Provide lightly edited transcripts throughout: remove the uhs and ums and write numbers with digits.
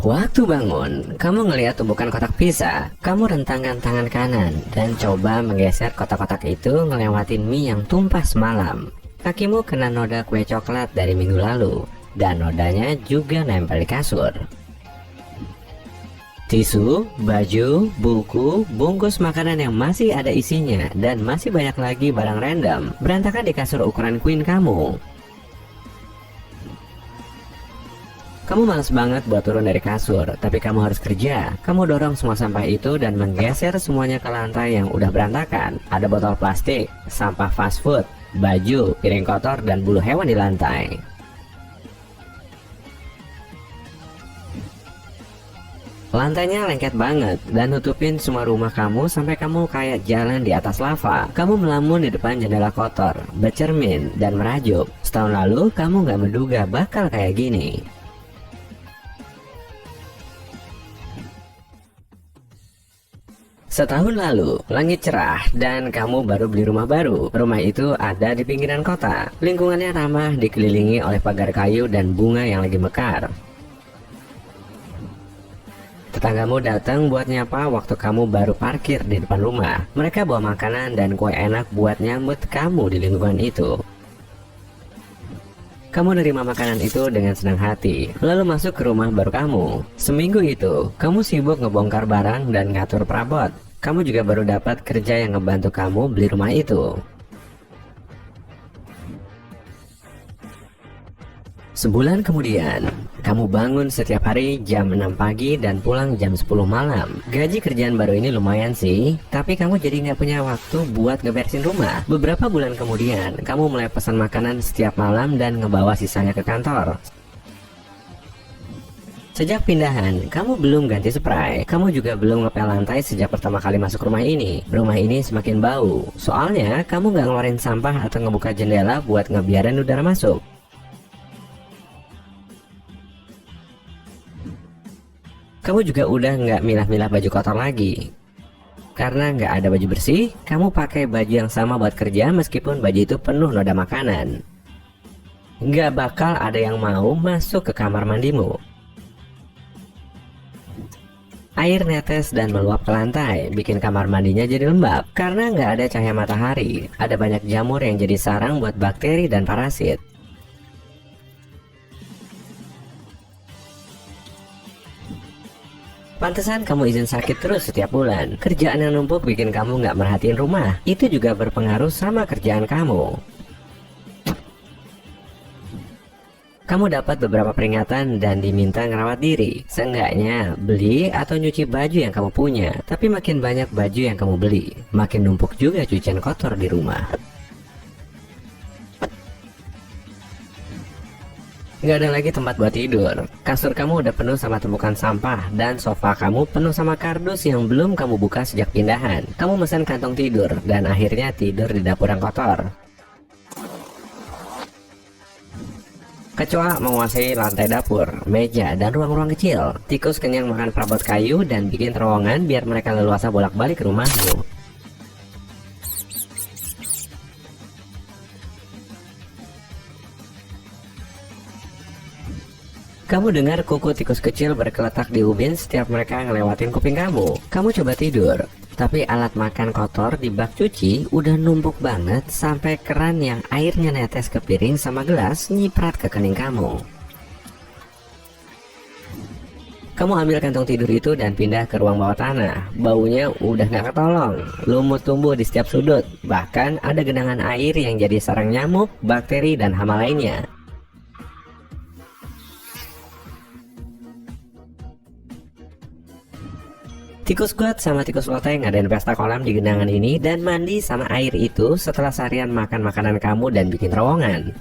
Waktu bangun, kamu ngelihat tumpukan kotak pizza. Kamu rentangkan tangan kanan dan coba menggeser kotak-kotak itu ngelewatin mie yang tumpah semalam. Kakimu kena noda kue coklat dari minggu lalu, dan nodanya juga nempel di kasur. Tisu, baju, buku, bungkus makanan yang masih ada isinya, dan masih banyak lagi barang random berantakan di kasur ukuran queen kamu. Kamu malas banget buat turun dari kasur, tapi kamu harus kerja. Kamu dorong semua sampah itu dan menggeser semuanya ke lantai yang udah berantakan. Ada botol plastik, sampah fast food, baju, piring kotor, dan bulu hewan di lantai. Lantainya lengket banget dan nutupin semua rumah kamu sampai kamu kayak jalan di atas lava. Kamu melamun di depan jendela kotor, bercermin, dan merajuk. Setahun lalu kamu gak menduga bakal kayak gini. Setahun lalu, langit cerah dan kamu baru beli rumah baru. Rumah itu ada di pinggiran kota. Lingkungannya ramah, dikelilingi oleh pagar kayu dan bunga yang lagi mekar. Tetanggamu datang buat nyapa waktu kamu baru parkir di depan rumah. Mereka bawa makanan dan kue enak buat nyambut kamu di lingkungan itu. Kamu nerima makanan itu dengan senang hati, lalu masuk ke rumah baru kamu. Seminggu itu, kamu sibuk ngebongkar barang dan ngatur perabot. Kamu juga baru dapat kerja yang ngebantu kamu beli rumah itu. Sebulan kemudian, kamu bangun setiap hari jam 6 pagi dan pulang jam 10 malam. Gaji kerjaan baru ini lumayan sih, tapi kamu jadi nggak punya waktu buat ngebersihin rumah. Beberapa bulan kemudian, kamu mulai pesan makanan setiap malam dan ngebawa sisanya ke kantor. Sejak pindahan, kamu belum ganti spray. Kamu juga belum ngepel lantai sejak pertama kali masuk rumah ini. Rumah ini semakin bau, soalnya kamu nggak ngeluarin sampah atau ngebuka jendela buat ngebiarin udara masuk. Kamu juga udah nggak milah-milah baju kotor lagi. Karena nggak ada baju bersih, kamu pakai baju yang sama buat kerja meskipun baju itu penuh noda makanan. Nggak bakal ada yang mau masuk ke kamar mandimu. Air netes dan meluap ke lantai, bikin kamar mandinya jadi lembab. Karena nggak ada cahaya matahari, ada banyak jamur yang jadi sarang buat bakteri dan parasit. Pantesan kamu izin sakit terus setiap bulan. Kerjaan yang numpuk bikin kamu nggak merhatiin rumah. Itu juga berpengaruh sama kerjaan kamu. Kamu dapat beberapa peringatan dan diminta ngerawat diri. Seenggaknya beli atau nyuci baju yang kamu punya. Tapi makin banyak baju yang kamu beli, makin numpuk juga cucian kotor di rumah. Gak ada lagi tempat buat tidur. Kasur kamu udah penuh sama tumpukan sampah, dan sofa kamu penuh sama kardus yang belum kamu buka sejak pindahan. Kamu mesen kantong tidur, dan akhirnya tidur di dapur yang kotor. Kecoa menguasai lantai dapur, meja, dan ruang-ruang kecil. Tikus kenyang makan perabot kayu dan bikin terowongan biar mereka leluasa bolak-balik ke rumahmu. Kamu dengar kuku tikus kecil berkeletak di ubin setiap mereka ngelewatin kuping kamu. Kamu coba tidur, tapi alat makan kotor di bak cuci udah numpuk banget sampai keran yang airnya netes ke piring sama gelas nyiprat ke kening kamu. Kamu ambil kantong tidur itu dan pindah ke ruang bawah tanah. Baunya udah gak ketolong. Lumut tumbuh di setiap sudut. Bahkan ada genangan air yang jadi sarang nyamuk, bakteri, dan hama lainnya. Tikus kuat sama tikus loteng ngadain pesta kolam di genangan ini dan mandi sama air itu setelah seharian makan makanan kamu dan bikin terowongan.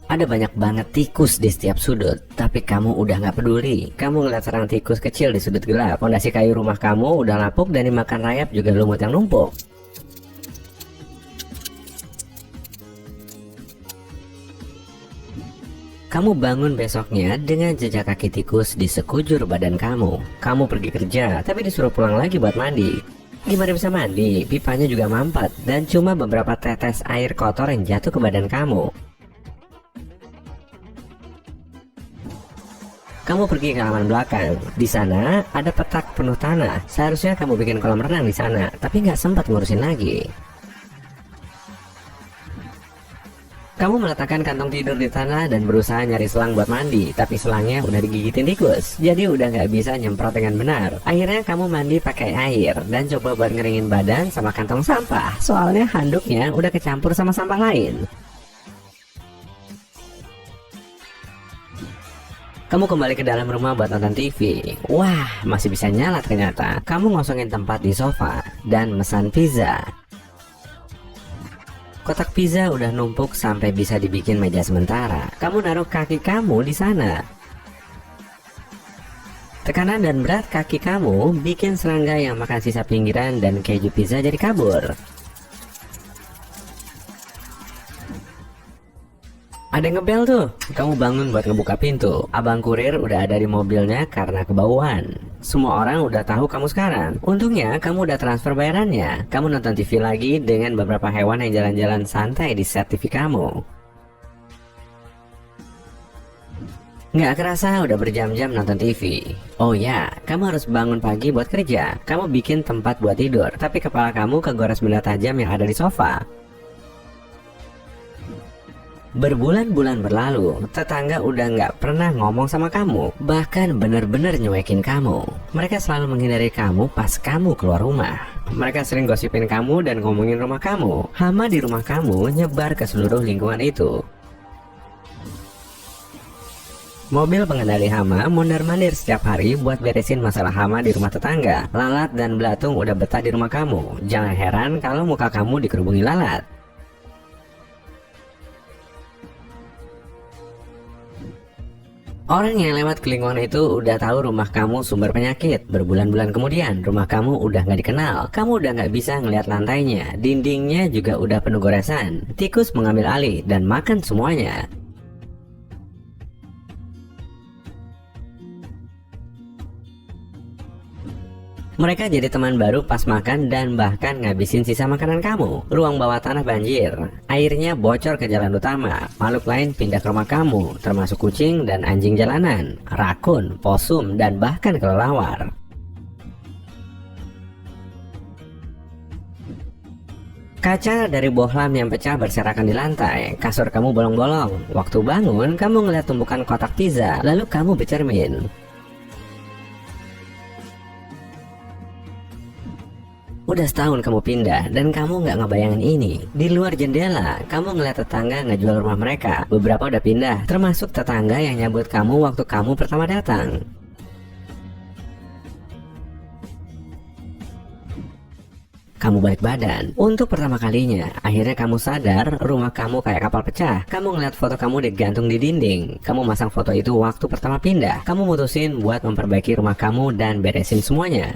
Ada banyak banget tikus di setiap sudut, tapi kamu udah gak peduli. Kamu ngeliat sarang tikus kecil di sudut gelap. Pondasi kayu rumah kamu udah lapuk dan dimakan rayap juga lumut yang numpuk. Kamu bangun besoknya dengan jejak kaki tikus di sekujur badan kamu. Kamu pergi kerja, tapi disuruh pulang lagi buat mandi. Gimana bisa mandi? Pipanya juga mampet, dan cuma beberapa tetes air kotor yang jatuh ke badan kamu. Kamu pergi ke halaman belakang. Di sana ada petak penuh tanah. Seharusnya kamu bikin kolam renang di sana, tapi nggak sempat ngurusin lagi. Kamu meletakkan kantong tidur di tanah dan berusaha nyari selang buat mandi, tapi selangnya udah digigitin tikus, jadi udah nggak bisa nyemprot dengan benar. Akhirnya kamu mandi pakai air dan coba buat ngeringin badan sama kantong sampah, soalnya handuknya udah kecampur sama sampah lain. Kamu kembali ke dalam rumah buat nonton TV. Wah, masih bisa nyala ternyata. Kamu ngosongin tempat di sofa dan mesan pizza. Kotak pizza udah numpuk sampai bisa dibikin meja sementara. Kamu naruh kaki kamu di sana. Tekanan dan berat kaki kamu bikin serangga yang makan sisa pinggiran dan keju pizza jadi kabur. Ada yang ngebel tuh. Kamu bangun buat ngebuka pintu. Abang kurir udah ada di mobilnya karena kebauan. Semua orang udah tahu kamu sekarang. Untungnya kamu udah transfer bayarannya. Kamu nonton TV lagi dengan beberapa hewan yang jalan-jalan santai di set TV kamu. Nggak kerasa udah berjam-jam nonton TV. Oh ya, kamu harus bangun pagi buat kerja. Kamu bikin tempat buat tidur, tapi kepala kamu kegores benda tajam yang ada di sofa. Berbulan-bulan berlalu, tetangga udah nggak pernah ngomong sama kamu, bahkan bener-bener nyuekin kamu. Mereka selalu menghindari kamu pas kamu keluar rumah. Mereka sering gosipin kamu dan ngomongin rumah kamu. Hama di rumah kamu nyebar ke seluruh lingkungan itu. Mobil pengendali hama mondar-mandir setiap hari buat beresin masalah hama di rumah tetangga. Lalat dan belatung udah betah di rumah kamu. Jangan heran kalau muka kamu dikerubungi lalat. Orang yang lewat ke lingkungan itu udah tahu rumah kamu sumber penyakit. Berbulan-bulan kemudian, rumah kamu udah nggak dikenal. Kamu udah nggak bisa ngeliat lantainya. Dindingnya juga udah penuh goresan. Tikus mengambil alih dan makan semuanya. Mereka jadi teman baru pas makan dan bahkan ngabisin sisa makanan kamu. Ruang bawah tanah banjir. Airnya bocor ke jalan utama. Makhluk lain pindah ke rumah kamu, termasuk kucing dan anjing jalanan, rakun, posum, dan bahkan kelelawar. Kaca dari bohlam yang pecah berserakan di lantai. Kasur kamu bolong-bolong. Waktu bangun, kamu ngeliat tumpukan kotak pizza, lalu kamu bercermin. Udah setahun kamu pindah dan kamu nggak ngebayangin ini. Di luar jendela, kamu ngeliat tetangga ngejual rumah mereka. Beberapa udah pindah, termasuk tetangga yang nyambut kamu waktu kamu pertama datang. Kamu balik badan. Untuk pertama kalinya, akhirnya kamu sadar rumah kamu kayak kapal pecah. Kamu ngeliat foto kamu digantung di dinding. Kamu masang foto itu waktu pertama pindah. Kamu mutusin buat memperbaiki rumah kamu dan beresin semuanya.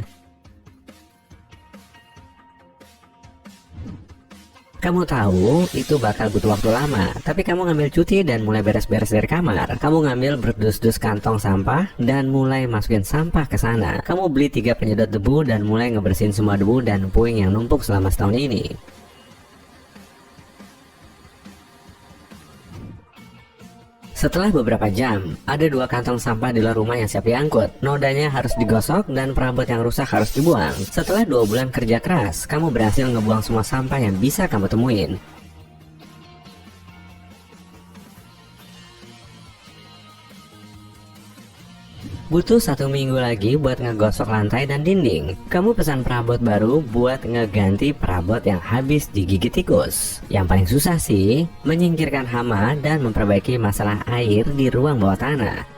Kamu tahu itu bakal butuh waktu lama, tapi kamu ngambil cuti dan mulai beres-beres dari kamar. Kamu ngambil berdus-dus kantong sampah dan mulai masukin sampah ke sana. Kamu beli 3 penyedot debu dan mulai ngebersihin semua debu dan puing yang numpuk selama setahun ini. Setelah beberapa jam, ada 2 kantong sampah di luar rumah yang siap diangkut. Nodanya harus digosok dan perabot yang rusak harus dibuang. Setelah 2 bulan kerja keras, kamu berhasil ngebuang semua sampah yang bisa kamu temuin. Butuh 1 minggu lagi buat ngegosok lantai dan dinding. Kamu pesan perabot baru buat ngeganti perabot yang habis digigit tikus. Yang paling susah sih, menyingkirkan hama dan memperbaiki masalah air di ruang bawah tanah.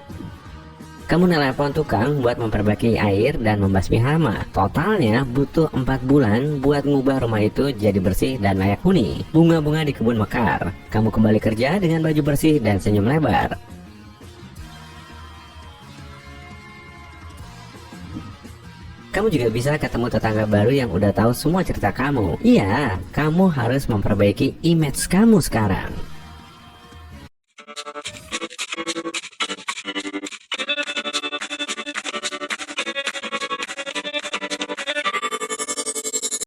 Kamu nelpon tukang buat memperbaiki air dan membasmi hama. Totalnya butuh 4 bulan buat ngubah rumah itu jadi bersih dan layak huni. Bunga-bunga di kebun mekar. Kamu kembali kerja dengan baju bersih dan senyum lebar. Kamu juga bisa ketemu tetangga baru yang udah tahu semua cerita kamu. Iya, kamu harus memperbaiki image kamu sekarang.